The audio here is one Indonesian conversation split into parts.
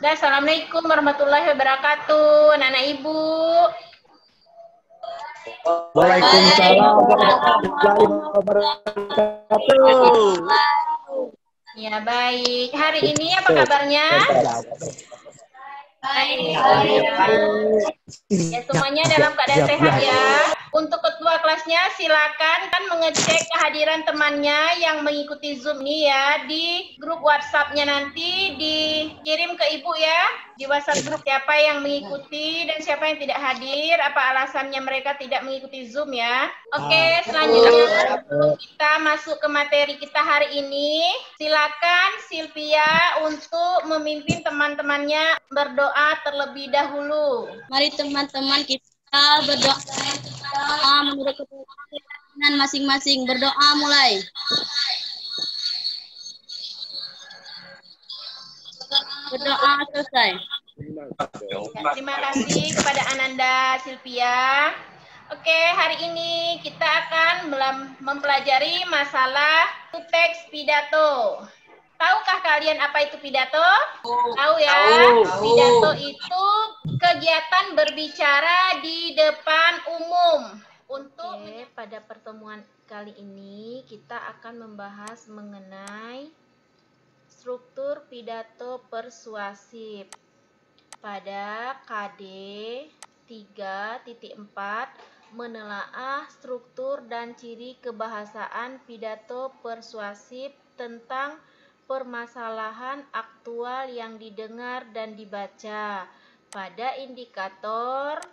Assalamualaikum warahmatullahi wabarakatuh, anak-anak ibu. Waalaikumsalam warahmatullahi wabarakatuh. Ya baik, hari ini apa kabarnya? Baik. Ya semuanya dalam keadaan sehat ya. Untuk ketua kelasnya silakan kan mengecek kehadiran temannya yang mengikuti Zoom ini ya di grup WhatsApp-nya, nanti dikirim ke ibu ya di WhatsApp grup siapa yang mengikuti dan siapa yang tidak hadir, apa alasannya mereka tidak mengikuti Zoom ya. Oke, selanjutnya kita masuk ke materi kita hari ini. Silakan Sylvia untuk memimpin teman-temannya berdoa terlebih dahulu. Mari teman-teman kita berdoa menurut keyakinan masing-masing. Berdoa mulai. Berdoa selesai. Ya, terima kasih kepada Ananda Sylvia. Oke, hari ini kita akan mempelajari masalah teks pidato. Tahukah kalian apa itu pidato? Tahu ya? Pidato itu kegiatan berbicara di depan umum. Pada pertemuan kali ini kita akan membahas mengenai struktur pidato persuasif. Pada KD 3.4 menelaah struktur dan ciri kebahasaan pidato persuasif tentang permasalahan aktual yang didengar dan dibaca. Pada indikator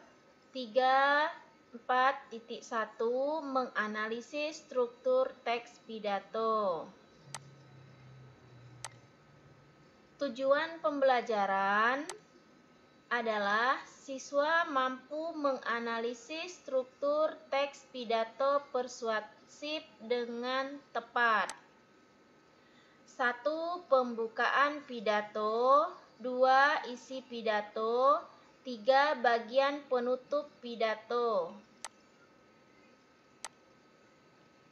3.4.1 menganalisis struktur teks pidato. Tujuan pembelajaran adalah siswa mampu menganalisis struktur teks pidato persuasif dengan tepat. 1. Pembukaan pidato. 2. Isi pidato. 3. Bagian penutup pidato.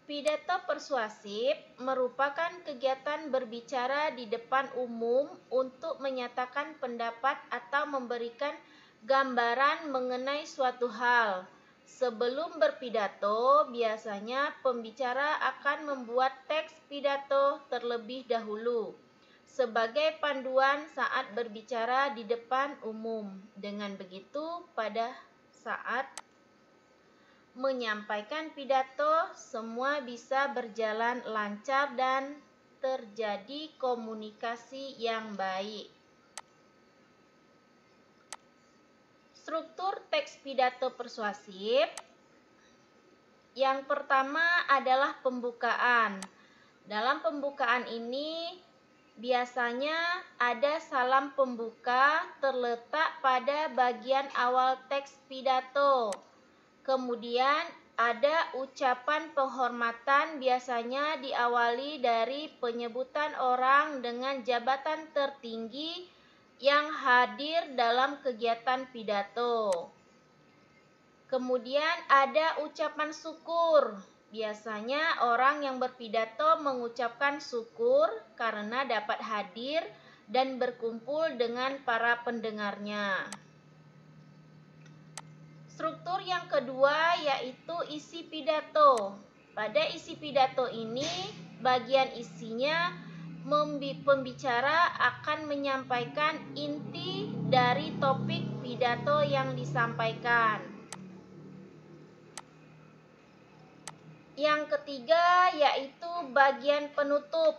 Pidato persuasif merupakan kegiatan berbicara di depan umum untuk menyatakan pendapat atau memberikan gambaran mengenai suatu hal. Sebelum berpidato, biasanya pembicara akan membuat teks pidato terlebih dahulu sebagai panduan saat berbicara di depan umum. Dengan begitu, pada saat menyampaikan pidato, semua bisa berjalan lancar dan terjadi komunikasi yang baik. Struktur teks pidato persuasif. Yang pertama adalah pembukaan. Dalam pembukaan ini biasanya ada salam pembuka terletak pada bagian awal teks pidato. Kemudian ada ucapan penghormatan, biasanya diawali dari penyebutan orang dengan jabatan tertinggi yang hadir dalam kegiatan pidato. Kemudian ada ucapan syukur. Biasanya orang yang berpidato mengucapkan syukur karena dapat hadir dan berkumpul dengan para pendengarnya. Struktur yang kedua yaitu isi pidato. Pada isi pidato ini, bagian isinya pembicara akan menyampaikan inti dari topik pidato yang disampaikan. Yang ketiga yaitu bagian penutup.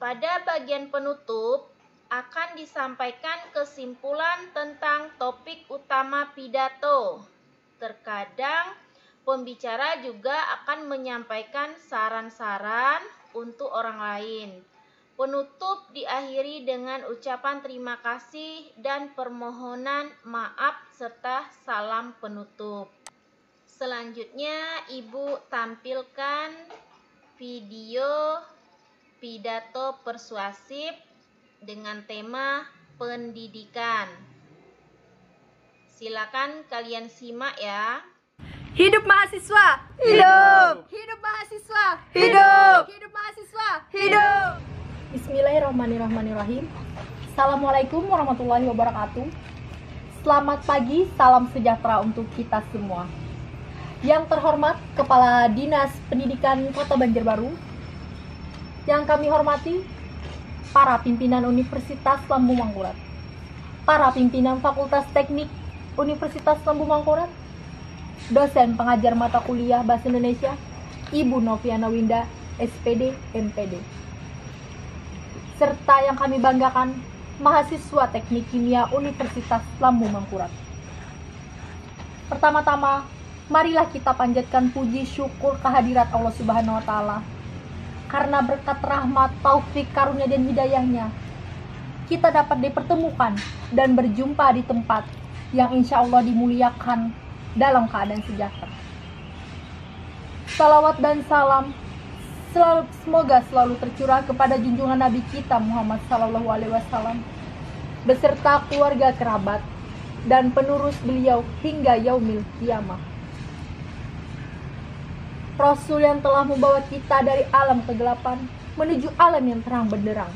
Pada bagian penutup akan disampaikan kesimpulan tentang topik utama pidato. Terkadang pembicara juga akan menyampaikan saran-saran untuk orang lain. Penutup diakhiri dengan ucapan terima kasih dan permohonan maaf serta salam penutup. Selanjutnya, Ibu tampilkan video pidato persuasif dengan tema pendidikan. Silakan kalian simak ya. Hidup mahasiswa! Hidup! Hidup mahasiswa! Hidup! Hidup mahasiswa! Hidup! Bismillahirrahmanirrahim. Assalamualaikum warahmatullahi wabarakatuh. Selamat pagi, salam sejahtera untuk kita semua. Yang terhormat Kepala Dinas Pendidikan Kota Banjarbaru, yang kami hormati para pimpinan Universitas Lambung Mangkurat, para pimpinan Fakultas Teknik Universitas Lambung Mangkurat, dosen pengajar mata kuliah Bahasa Indonesia, Ibu Noviana Winda, SPD, MPD, serta yang kami banggakan, mahasiswa Teknik Kimia Universitas Lambung Mangkurat. Pertama-tama, marilah kita panjatkan puji syukur kehadirat Allah Subhanahu wa Ta'ala. Karena berkat rahmat, taufik, karunia dan hidayahnya, kita dapat dipertemukan dan berjumpa di tempat yang insya Allah dimuliakan dalam keadaan sejahtera. Salawat dan salam semoga selalu tercurah kepada junjungan Nabi kita Muhammad SAW beserta keluarga kerabat dan penerus beliau hingga yaumil qiyamah. Rasul yang telah membawa kita dari alam kegelapan menuju alam yang terang benderang.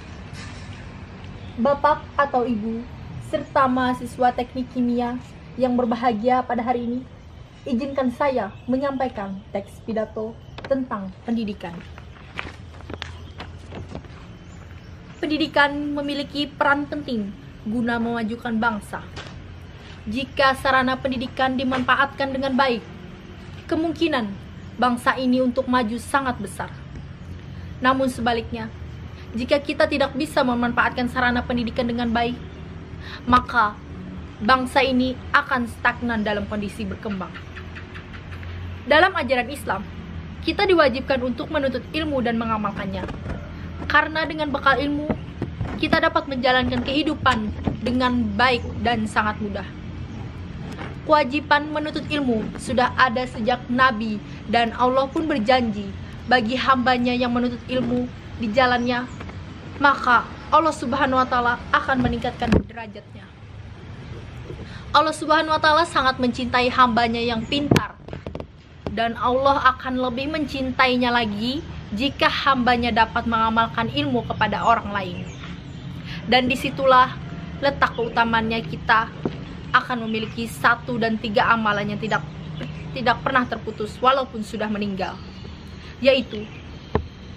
Bapak atau Ibu serta mahasiswa Teknik Kimia yang berbahagia pada hari ini, izinkan saya menyampaikan teks pidato tentang pendidikan. Pendidikan memiliki peran penting guna memajukan bangsa. Jika sarana pendidikan dimanfaatkan dengan baik, kemungkinan bangsa ini untuk maju sangat besar. Namun sebaliknya, jika kita tidak bisa memanfaatkan sarana pendidikan dengan baik, maka bangsa ini akan stagnan dalam kondisi berkembang. Dalam ajaran Islam, kita diwajibkan untuk menuntut ilmu dan mengamalkannya. Karena dengan bekal ilmu, kita dapat menjalankan kehidupan dengan baik dan sangat mudah. Kewajiban menuntut ilmu sudah ada sejak Nabi, dan Allah pun berjanji bagi hambanya yang menuntut ilmu di jalannya, maka Allah Subhanahu wa Ta'ala akan meningkatkan derajatnya. Allah Subhanahu wa Ta'ala sangat mencintai hambanya yang pintar, dan Allah akan lebih mencintainya lagi jika hambanya dapat mengamalkan ilmu kepada orang lain. Dan disitulah letak keutamannya kita akan memiliki 1 dan 3 amalan yang tidak pernah terputus walaupun sudah meninggal, yaitu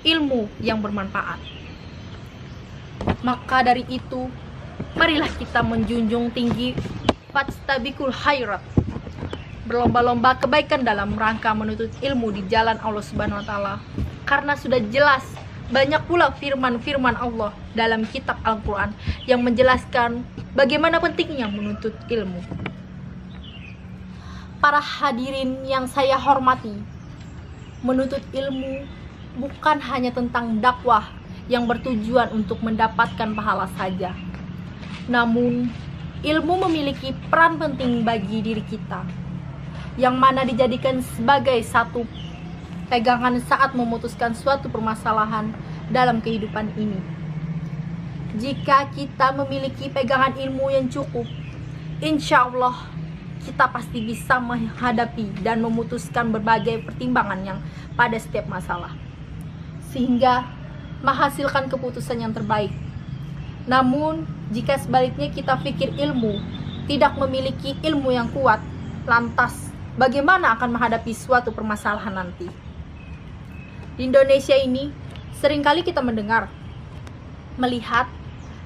ilmu yang bermanfaat. Maka dari itu, marilah kita menjunjung tinggi fastabiqul khairat, berlomba-lomba kebaikan dalam rangka menuntut ilmu di jalan Allah Subhanahu wa Ta'ala. Karena sudah jelas banyak pula firman-firman Allah dalam kitab Al-Quran yang menjelaskan bagaimana pentingnya menuntut ilmu. Para hadirin yang saya hormati, menuntut ilmu bukan hanya tentang dakwah yang bertujuan untuk mendapatkan pahala saja. Namun, ilmu memiliki peran penting bagi diri kita, yang mana dijadikan sebagai satu pegangan saat memutuskan suatu permasalahan dalam kehidupan ini. Jika kita memiliki pegangan ilmu yang cukup, insya Allah kita pasti bisa menghadapi dan memutuskan berbagai pertimbangan yang pada setiap masalah, sehingga menghasilkan keputusan yang terbaik. Namun, jika sebaliknya kita pikir ilmu tidak memiliki ilmu yang kuat, lantas bagaimana akan menghadapi suatu permasalahan nanti? Di Indonesia ini, seringkali kita mendengar, melihat,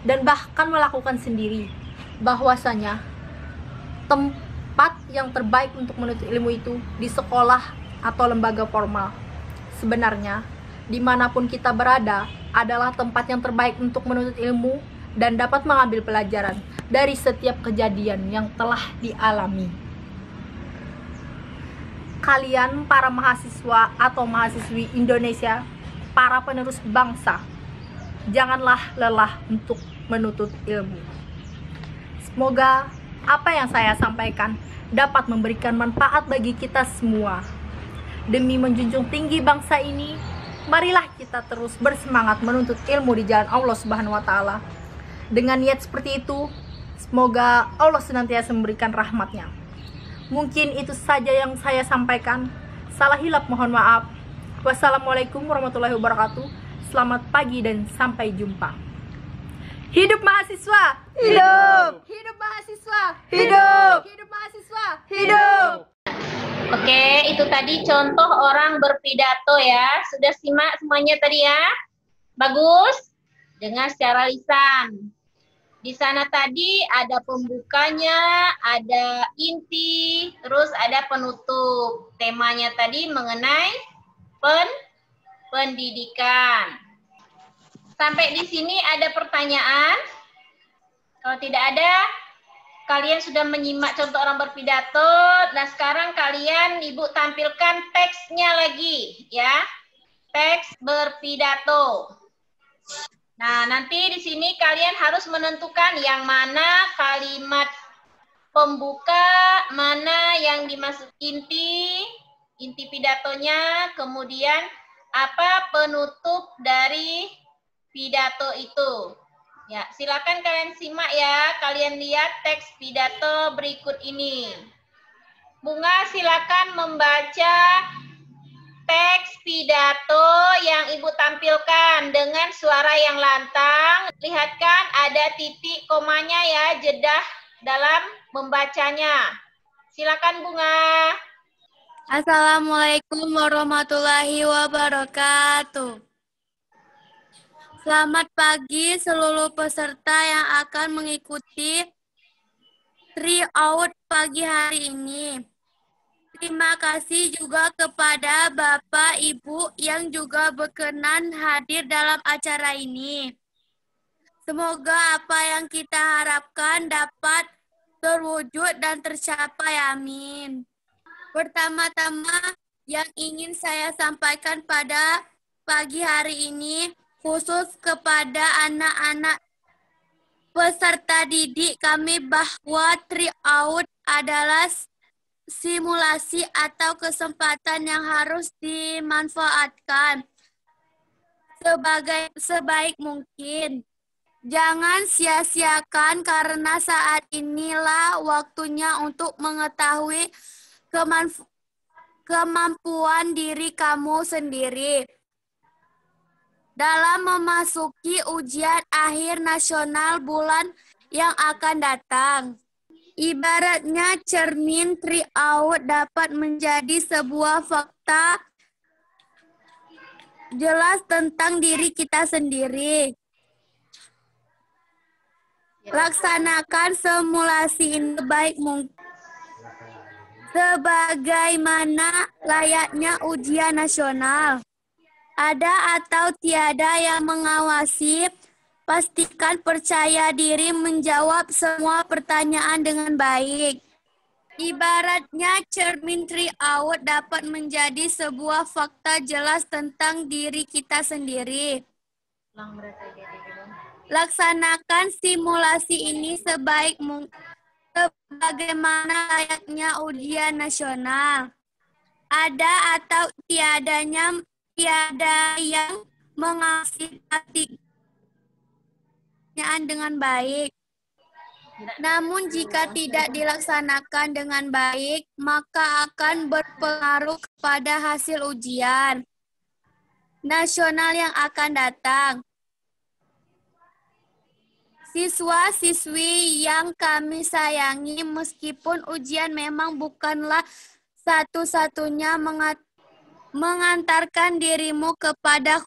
dan bahkan melakukan sendiri bahwasanya tempat yang terbaik untuk menuntut ilmu itu di sekolah atau lembaga formal. Sebenarnya, dimanapun kita berada adalah tempat yang terbaik untuk menuntut ilmu dan dapat mengambil pelajaran dari setiap kejadian yang telah dialami. Kalian para mahasiswa atau mahasiswi Indonesia, para penerus bangsa, janganlah lelah untuk menuntut ilmu. Semoga apa yang saya sampaikan dapat memberikan manfaat bagi kita semua. Demi menjunjung tinggi bangsa ini, marilah kita terus bersemangat menuntut ilmu di jalan Allah Subhanahu wa Ta'ala. Dengan niat seperti itu, semoga Allah senantiasa memberikan rahmatnya. Mungkin itu saja yang saya sampaikan. Salah hilap mohon maaf. Wassalamualaikum warahmatullahi wabarakatuh. Selamat pagi dan sampai jumpa. Hidup mahasiswa! Hidup! Hidup mahasiswa! Hidup! Hidup mahasiswa! Hidup! Oke, itu tadi contoh orang berpidato ya. Sudah simak semuanya tadi ya? Bagus? Dengar secara lisan. Di sana tadi ada pembukanya, ada inti, terus ada penutup. Temanya tadi mengenai pendidikan. Sampai di sini ada pertanyaan? Kalau tidak ada, kalian sudah menyimak contoh orang berpidato. Nah, sekarang kalian Ibu tampilkan teksnya lagi, ya. Teks berpidato. Nah, nanti di sini kalian harus menentukan yang mana kalimat pembuka, mana yang dimaksud inti pidatonya, kemudian apa penutup dari pidato itu. Ya, silakan kalian simak ya. Kalian lihat teks pidato berikut ini. Bunga silakan membaca teks pidato yang Ibu tampilkan dengan suara yang lantang. Lihatkan ada titik komanya ya, jeda dalam membacanya. Silakan Bunga. Assalamualaikum warahmatullahi wabarakatuh. Selamat pagi seluruh peserta yang akan mengikuti tryout pagi hari ini. Terima kasih juga kepada Bapak Ibu yang juga berkenan hadir dalam acara ini. Semoga apa yang kita harapkan dapat terwujud dan tercapai, amin. Pertama-tama yang ingin saya sampaikan pada pagi hari ini khusus kepada anak-anak peserta didik kami bahwa tryout adalah simulasi atau kesempatan yang harus dimanfaatkan sebaik mungkin. Jangan sia-siakan karena saat inilah waktunya untuk mengetahui kemampuan diri kamu sendiri dalam memasuki ujian akhir nasional bulan yang akan datang. Ibaratnya cermin tryout dapat menjadi sebuah fakta jelas tentang diri kita sendiri. Laksanakan simulasi ini sebaik mungkin. Sebagaimana layaknya ujian nasional. Ada atau tiada yang mengawasi, pastikan percaya diri menjawab semua pertanyaan dengan baik. Ibaratnya cermin tryout dapat menjadi sebuah fakta jelas tentang diri kita sendiri. Laksanakan simulasi ini sebaik mungkin sebagaimana layaknya ujian nasional. Ada atau tiada yang mengawasi pertanyaan dengan baik. Namun jika tidak dilaksanakan dengan baik, maka akan berpengaruh kepada hasil ujian nasional yang akan datang. Siswa-siswi yang kami sayangi, meskipun ujian memang bukanlah satu-satunya mengantarkan dirimu kepada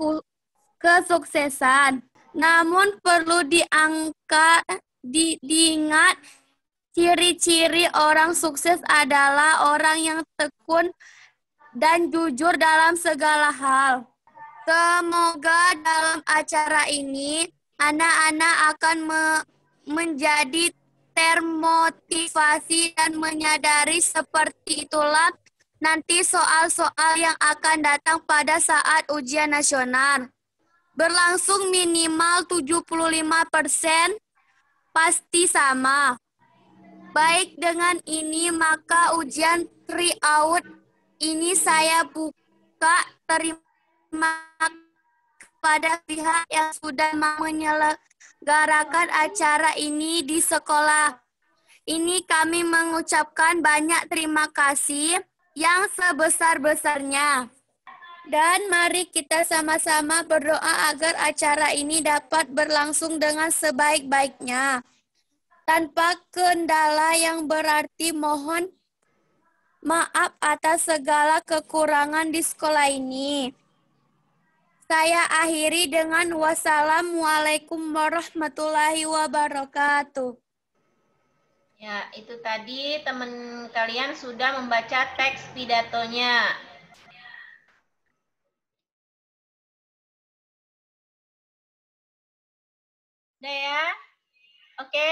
kesuksesan. Namun perlu diingat, ciri-ciri orang sukses adalah orang yang tekun dan jujur dalam segala hal. Semoga dalam acara ini, anak-anak akan menjadi termotivasi dan menyadari seperti itulah nanti soal-soal yang akan datang pada saat ujian nasional. Berlangsung minimal 75%, pasti sama. Baik, dengan ini maka ujian tryout ini saya buka. Terima kepada pihak yang sudah menyelenggarakan acara ini di sekolah. Ini kami mengucapkan banyak terima kasih yang sebesar-besarnya. Dan mari kita sama-sama berdoa agar acara ini dapat berlangsung dengan sebaik-baiknya. Tanpa kendala yang berarti, mohon maaf atas segala kekurangan di sekolah ini. Saya akhiri dengan wassalamualaikum warahmatullahi wabarakatuh. Ya, itu tadi teman kalian sudah membaca teks pidatonya. Udah ya? Oke.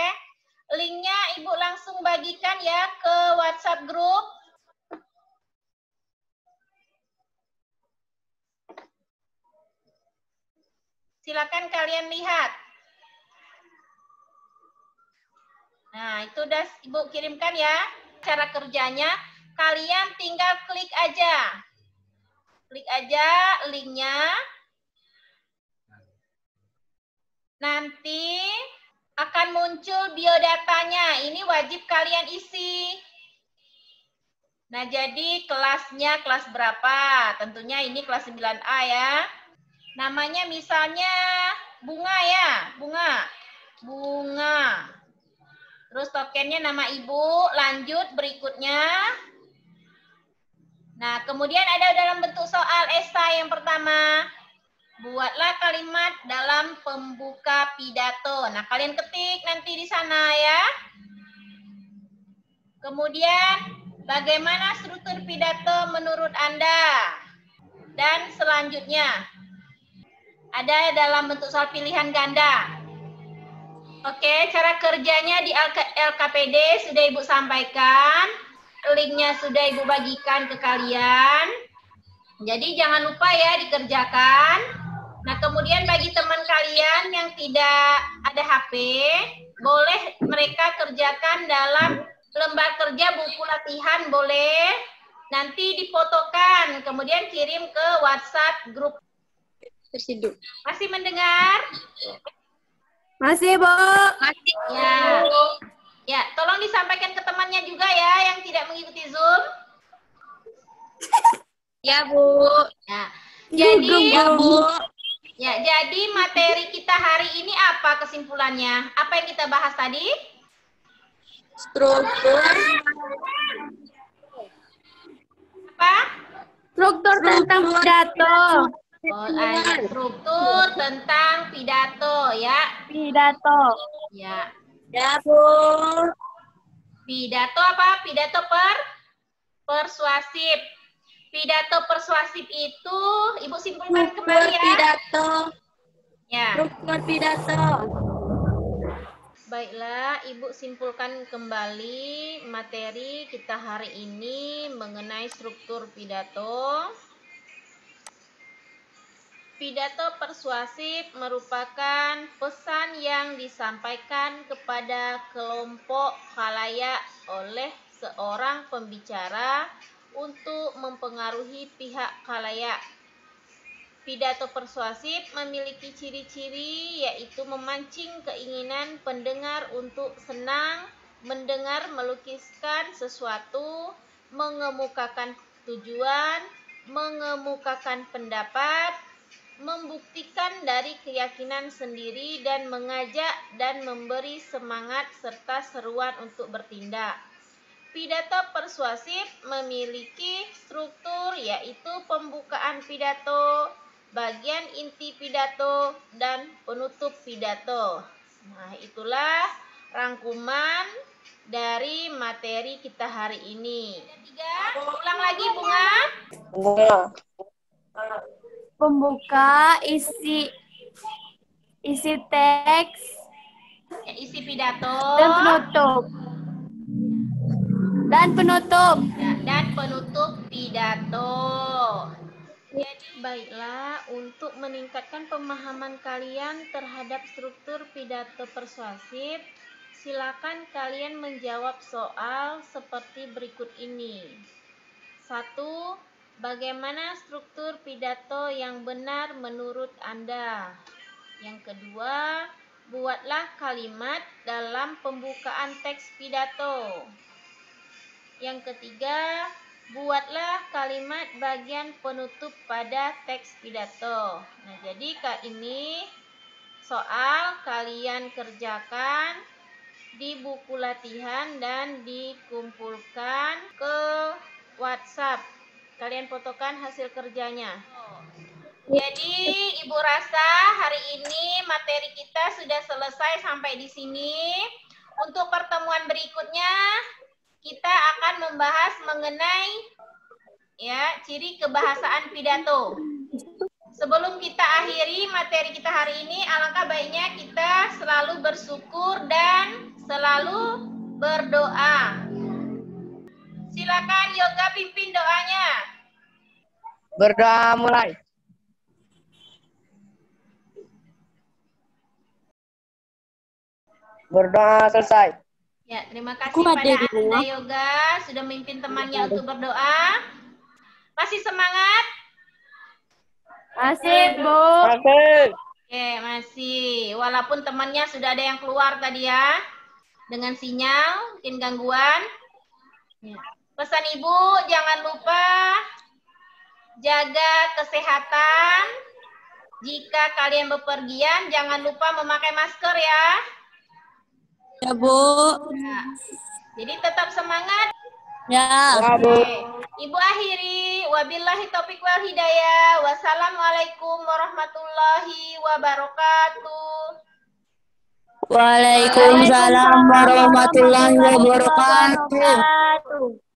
Linknya Ibu langsung bagikan ya ke WhatsApp grup. Silakan kalian lihat. Nah, itu udah Ibu kirimkan ya. Cara kerjanya, kalian tinggal klik aja. Klik aja linknya. Nanti akan muncul biodatanya. Ini wajib kalian isi. Nah, jadi kelasnya kelas berapa? Tentunya ini kelas 9A ya. Namanya misalnya Bunga ya, Bunga. Terus tokennya nama ibu, lanjut berikutnya. Nah, kemudian ada dalam bentuk soal esai yang pertama. Buatlah kalimat dalam pembuka pidato. Nah, kalian ketik nanti di sana ya. Kemudian, bagaimana struktur pidato menurut Anda? Dan selanjutnya, ada dalam bentuk soal pilihan ganda. Oke, cara kerjanya di LKPD sudah Ibu sampaikan. Linknya sudah Ibu bagikan ke kalian. Jadi jangan lupa ya dikerjakan. Nah, kemudian bagi teman kalian yang tidak ada HP, boleh mereka kerjakan dalam lembar kerja buku latihan, boleh. Nanti difotokan, kemudian kirim ke WhatsApp grup. Masih mendengar? Masih, Bu. Masih. Ya. Ya, tolong disampaikan ke temannya juga ya yang tidak mengikuti Zoom. Ya, Bu. Ya. Jadi, Ya, Bu. ya, jadi materi kita hari ini apa kesimpulannya? Apa yang kita bahas tadi? Struktur. Apa? Struktur tentang pidato. Oh, ada struktur tentang pidato ya. Pidato. Ya. Ya, Bu. Pidato apa? Pidato persuasif. Pidato persuasif itu Ibu simpulkan kembali ya. Pidato. Ya. Struktur pidato. Baiklah, Ibu simpulkan kembali materi kita hari ini mengenai struktur pidato. Pidato persuasif merupakan pesan yang disampaikan kepada kelompok khalayak oleh seorang pembicara untuk mempengaruhi pihak khalayak. Pidato persuasif memiliki ciri-ciri yaitu memancing keinginan pendengar untuk senang, mendengar melukiskan sesuatu, mengemukakan tujuan, mengemukakan pendapat, membuktikan dari keyakinan sendiri dan mengajak dan memberi semangat serta seruan untuk bertindak. Pidato persuasif memiliki struktur yaitu pembukaan pidato, bagian inti pidato, dan penutup pidato. Nah, itulah rangkuman dari materi kita hari ini. Ulang lagi, Bunga. Pembuka, isi teks, Ya, isi pidato. dan penutup. Ya, dan penutup pidato. Baiklah, untuk meningkatkan pemahaman kalian terhadap struktur pidato persuasif, silakan kalian menjawab soal seperti berikut ini. 1. Bagaimana struktur pidato yang benar menurut Anda? Yang kedua, buatlah kalimat dalam pembukaan teks pidato. Yang ketiga, buatlah kalimat bagian penutup pada teks pidato. Nah, jadi ini soal kalian kerjakan di buku latihan dan dikumpulkan ke WhatsApp. Kalian fotokan hasil kerjanya. Jadi Ibu rasa hari ini materi kita sudah selesai sampai di sini. Untuk pertemuan berikutnya kita akan membahas mengenai ciri kebahasaan pidato. Sebelum kita akhiri materi kita hari ini, alangkah baiknya kita selalu bersyukur dan selalu berdoa. Silakan Yoga pimpin doanya. Berdoa mulai. Berdoa selesai. Ya, terima kasih pada Anda Yoga sudah memimpin temannya untuk berdoa. Masih semangat? Masih, Bu. Masih. Oke, masih. Walaupun temannya sudah ada yang keluar tadi ya. Dengan sinyal, mungkin gangguan. Ya. Pesan Ibu, jangan lupa jaga kesehatan. Jika kalian bepergian, jangan lupa memakai masker ya. Ya, Bu. Nah, jadi tetap semangat. Ya. Oke. Ibu akhiri. Wabillahi taufiq wal hidayah. Wassalamualaikum warahmatullahi wabarakatuh. Waalaikumsalam warahmatullahi wabarakatuh.